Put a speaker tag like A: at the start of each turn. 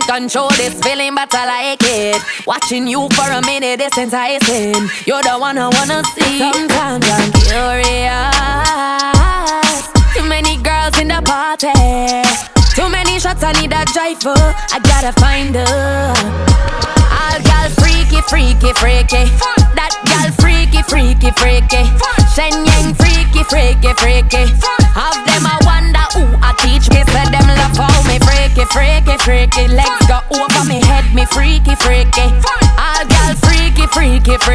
A: control this feeling, but I like it. Watching you for a minute, it's enticing. You're the one I wanna see. Sometimes I'm curious. Too many girls in the party. Too many shots, I need a driver. I gotta find her. All girl freaky, freaky, freaky. That girl freaky, freaky, freaky. Shenyang freaky, freaky, freaky. Have them I wonder who I teach me. Say them love how me freaky, freaky, freaky. Legs go over me head, me freaky, freaky. All girl freaky, freaky, freaky.